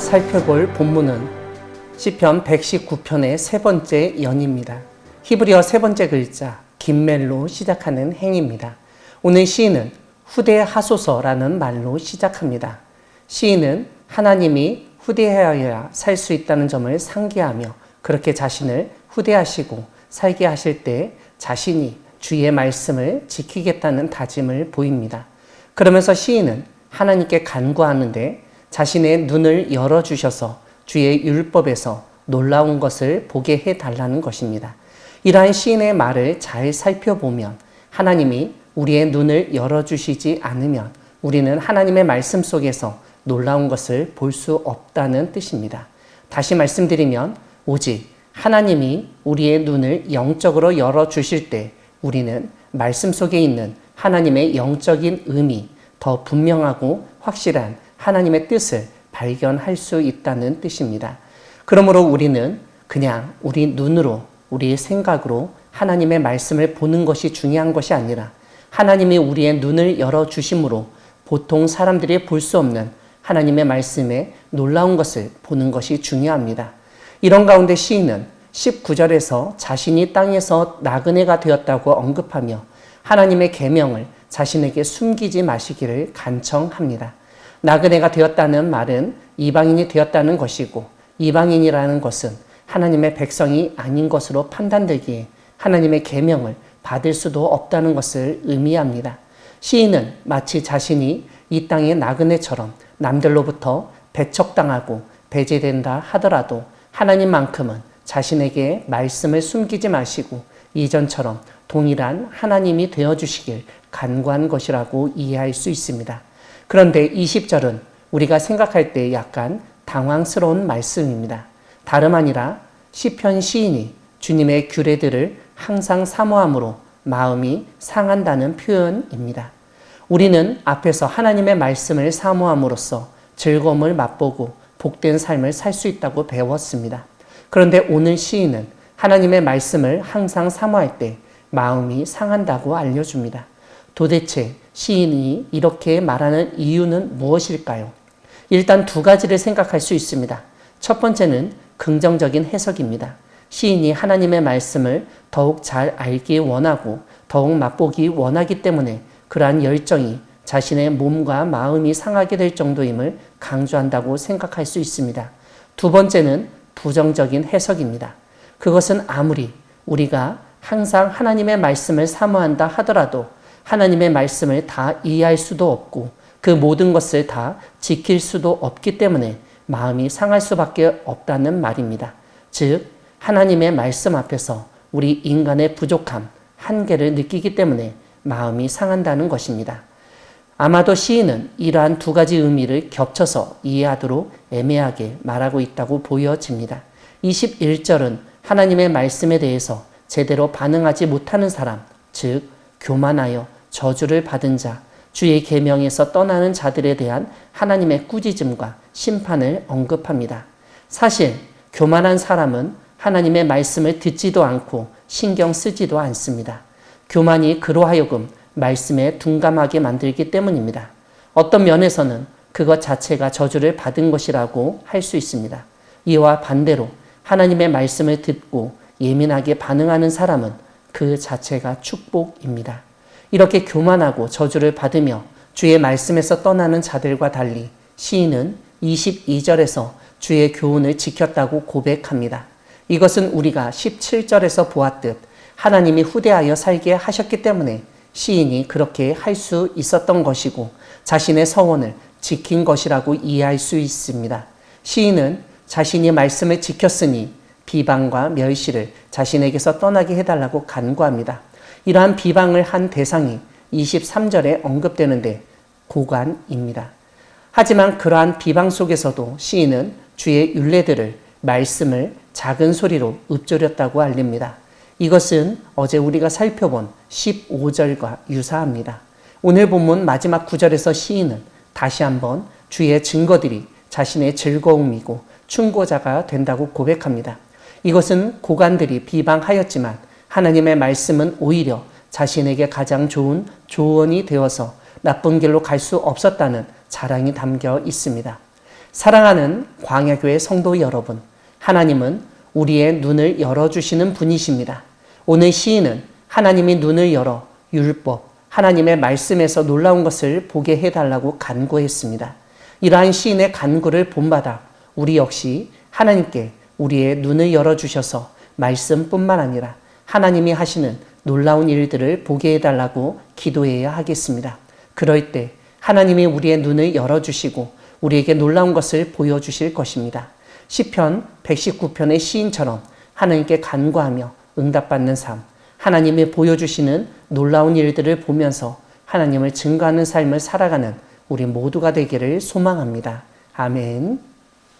살펴볼 본문은 시편 119편의 세 번째 연입니다. 히브리어 세 번째 글자 김멜로 시작하는 행입니다. 오늘 시인은 후대하소서라는 말로 시작합니다. 시인은 하나님이 후대하여야 살 수 있다는 점을 상기하며 그렇게 자신을 후대하시고 살게 하실 때 자신이 주의 말씀을 지키겠다는 다짐을 보입니다. 그러면서 시인은 하나님께 간구하는데 자신의 눈을 열어주셔서 주의 율법에서 놀라운 것을 보게 해달라는 것입니다. 이러한 시인의 말을 잘 살펴보면 하나님이 우리의 눈을 열어주시지 않으면 우리는 하나님의 말씀 속에서 놀라운 것을 볼 수 없다는 뜻입니다. 다시 말씀드리면 오직 하나님이 우리의 눈을 영적으로 열어주실 때 우리는 말씀 속에 있는 하나님의 영적인 의미, 더 분명하고 확실한 하나님의 뜻을 발견할 수 있다는 뜻입니다. 그러므로 우리는 그냥 우리 눈으로, 우리의 생각으로 하나님의 말씀을 보는 것이 중요한 것이 아니라 하나님이 우리의 눈을 열어주심으로 보통 사람들이 볼 수 없는 하나님의 말씀에 놀라운 것을 보는 것이 중요합니다. 이런 가운데 시인은 19절에서 자신이 땅에서 나그네가 되었다고 언급하며 하나님의 계명을 자신에게 숨기지 마시기를 간청합니다. 나그네가 되었다는 말은 이방인이 되었다는 것이고 이방인이라는 것은 하나님의 백성이 아닌 것으로 판단되기에 하나님의 계명을 받을 수도 없다는 것을 의미합니다. 시인은 마치 자신이 이 땅의 나그네처럼 남들로부터 배척당하고 배제된다 하더라도 하나님만큼은 자신에게 말씀을 숨기지 마시고 이전처럼 동일한 하나님이 되어주시길 간구한 것이라고 이해할 수 있습니다. 그런데 20절은 우리가 생각할 때 약간 당황스러운 말씀입니다. 다름 아니라 시편 시인이 주님의 규례들을 항상 사모함으로 마음이 상한다는 표현입니다. 우리는 앞에서 하나님의 말씀을 사모함으로써 즐거움을 맛보고 복된 삶을 살 수 있다고 배웠습니다. 그런데 오늘 시인은 하나님의 말씀을 항상 사모할 때 마음이 상한다고 알려줍니다. 도대체 시인이 이렇게 말하는 이유는 무엇일까요? 일단 두 가지를 생각할 수 있습니다. 첫 번째는 긍정적인 해석입니다. 시인이 하나님의 말씀을 더욱 잘 알기 원하고 더욱 맛보기 원하기 때문에 그러한 열정이 자신의 몸과 마음이 상하게 될 정도임을 강조한다고 생각할 수 있습니다. 두 번째는 부정적인 해석입니다. 그것은 아무리 우리가 항상 하나님의 말씀을 사모한다 하더라도 하나님의 말씀을 다 이해할 수도 없고 그 모든 것을 다 지킬 수도 없기 때문에 마음이 상할 수밖에 없다는 말입니다. 즉 하나님의 말씀 앞에서 우리 인간의 부족함, 한계를 느끼기 때문에 마음이 상한다는 것입니다. 아마도 시인은 이러한 두 가지 의미를 겹쳐서 이해하도록 애매하게 말하고 있다고 보여집니다. 21절은 하나님의 말씀에 대해서 제대로 반응하지 못하는 사람, 즉 교만하여 저주를 받은 자, 주의 계명에서 떠나는 자들에 대한 하나님의 꾸짖음과 심판을 언급합니다. 사실 교만한 사람은 하나님의 말씀을 듣지도 않고 신경 쓰지도 않습니다. 교만이 그로 하여금 말씀에 둔감하게 만들기 때문입니다. 어떤 면에서는 그것 자체가 저주를 받은 것이라고 할 수 있습니다. 이와 반대로 하나님의 말씀을 듣고 예민하게 반응하는 사람은 그 자체가 축복입니다. 이렇게 교만하고 저주를 받으며 주의 말씀에서 떠나는 자들과 달리 시인은 22절에서 주의 교훈을 지켰다고 고백합니다. 이것은 우리가 17절에서 보았듯 하나님이 후대하여 살게 하셨기 때문에 시인이 그렇게 할 수 있었던 것이고 자신의 서원을 지킨 것이라고 이해할 수 있습니다. 시인은 자신이 말씀을 지켰으니 비방과 멸시를 자신에게서 떠나게 해달라고 간구합니다. 이러한 비방을 한 대상이 23절에 언급되는데 고관입니다. 하지만 그러한 비방 속에서도 시인은 주의 율례들을 말씀을 작은 소리로 읊조렸다고 알립니다. 이것은 어제 우리가 살펴본 15절과 유사합니다. 오늘 본문 마지막 9절에서 시인은 다시 한번 주의 증거들이 자신의 즐거움이고 충고자가 된다고 고백합니다. 이것은 고관들이 비방하였지만 하나님의 말씀은 오히려 자신에게 가장 좋은 조언이 되어서 나쁜 길로 갈 수 없었다는 자랑이 담겨 있습니다. 사랑하는 광야교회 성도 여러분, 하나님은 우리의 눈을 열어주시는 분이십니다. 오늘 시인은 하나님이 눈을 열어 율법, 하나님의 말씀에서 놀라운 것을 보게 해달라고 간구했습니다. 이러한 시인의 간구를 본받아 우리 역시 하나님께 우리의 눈을 열어주셔서 말씀뿐만 아니라 하나님이 하시는 놀라운 일들을 보게 해달라고 기도해야 하겠습니다. 그럴 때 하나님이 우리의 눈을 열어주시고 우리에게 놀라운 것을 보여주실 것입니다. 시편 119편의 시인처럼 하나님께 간구하며 응답받는 삶, 하나님이 보여주시는 놀라운 일들을 보면서 하나님을 증거하는 삶을 살아가는 우리 모두가 되기를 소망합니다. 아멘.